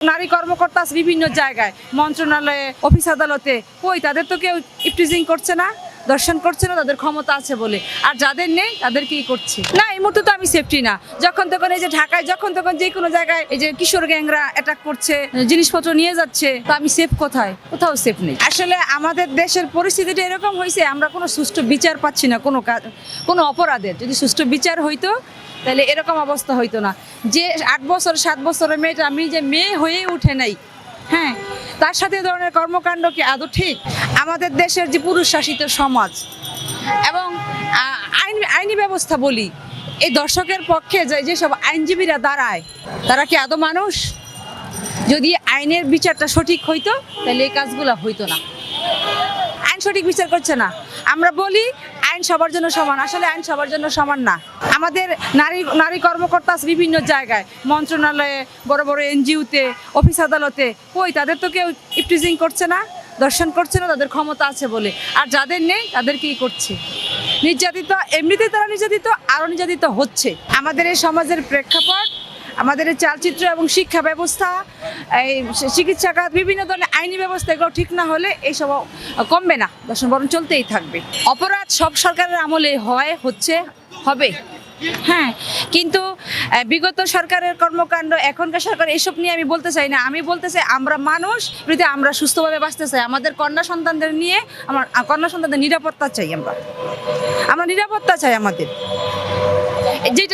নারী কর্মকর্তা আছে বিভিন্ন জায়গায়, মন্ত্রণালয়ে, অফিস আদালতে, কই তাদের তো কেউ ইপটিজিং করছে না, দর্শন করছে না, তাদের ক্ষমতা আছে বলে। আর যাদের নেই তাদের কি করছে না, এই মুহূর্তে তো আমি সেফটি না। যখন তখন এই যে ঢাকায় যখন তখন যে কোনো জায়গায় এই যে কিশোর গ্যাংরা অ্যাটাক করছে, জিনিসপত্র নিয়ে যাচ্ছে, তো আমি সেফ কোথায়? কোথাও সেফ নেই। আসলে আমাদের দেশের পরিস্থিতিটা এরকম হয়েছে, আমরা কোনো সুষ্ঠু বিচার পাচ্ছি না কোনো অপরাধের। যদি সুষ্ঠু বিচার হইতো তাহলে এরকম অবস্থা হইতো না। যে 8 বছর 7 বছরের মেয়েটা, আমি যে মেয়ে হয়ে উঠে নাই, হ্যাঁ, তার সাথে এ ধরনের কর্মকাণ্ড কি আদৌ ঠিক? আমাদের দেশের যে পুরুষ শাসিত সমাজ এবং আইনি ব্যবস্থা বলি, এই দর্শকের পক্ষে যেসব আইনজীবীরা দাঁড়ায়, তারা কি আদৌ মানুষ? যদি আইনের বিচারটা সঠিক হইতো তাহলে এই কাজগুলো হইতো না। আইন সঠিক বিচার করছে না। আমরা বলি আইন সবার জন্য সমান, আসলে আইন সবার জন্য সমান না। আমাদের নারী কর্মকর্তা আছে বিভিন্ন জায়গায়, মন্ত্রণালয়ে, বড় বড় এনজিওতে, অফিস আদালতে, কই তাদের তো কেউ ইপটিজিং করছে না, দর্শন করছে না, তাদের ক্ষমতা আছে বলে। আর যাদের নেই তাদের কি করছে? নির্যাতিত, এমনিতেই তারা নির্যাতিত, আরও নির্যাতিত হচ্ছে। আমাদের এই সমাজের প্রেক্ষাপট, আমাদের এই চালচিত্র এবং শিক্ষা ব্যবস্থা, এই চিকিৎসা খাত, বিভিন্ন ধরনের আইনি ব্যবস্থা, এগুলো ঠিক না হলে এইসব কমবে না, দর্শন বরং চলতেই থাকবে। অপরাধ সব সরকারের আমলে হচ্ছে, হবে, হ্যাঁ, কিন্তু বিগত সরকারের কর্মকাণ্ড, এখনকার সরকার, এসব নিয়ে আমি বলতে চাই না। আমি বলতে চাই আমরা মানুষ, যদি আমরা সুস্থভাবে বাঁচতে চাই, আমাদের কন্যা সন্তানদের নিয়ে, আমার কন্যা সন্তানদের নিরাপত্তা চাই। আমরা নিরাপত্তা চাই। আমাদের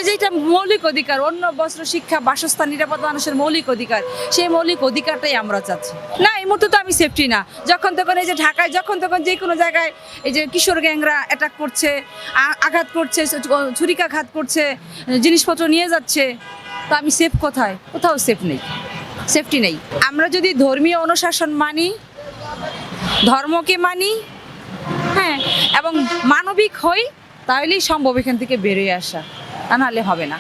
যেটা মৌলিক অধিকার, অন্য বস্ত্র, শিক্ষা, বাসস্থান, নিরাপত্তা মানুষের মৌলিক অধিকার, সেই মৌলিক অধিকারটাই আমরা চাচ্ছি। না, এই মুহূর্তে তো আমি সেফটি না। যখন তখন এই যে ঢাকায় যখন তখন যে কোনো জায়গায় এই যে কিশোর গ্যাংরা অ্যাটাক করছে, আঘাত করছে, ছুরিকাঘাত করছে, জিনিসপত্র নিয়ে যাচ্ছে, তো আমি সেফ কোথায়? কোথাও সেফ নেই, সেফটি নেই। আমরা যদি ধর্মীয় অনুশাসন মানি, ধর্মকে মানি, হ্যাঁ, এবং মানবিক হই, তাহলেই সম্ভব এখান থেকে বেরিয়ে আসা, তা নাহলে হবে না।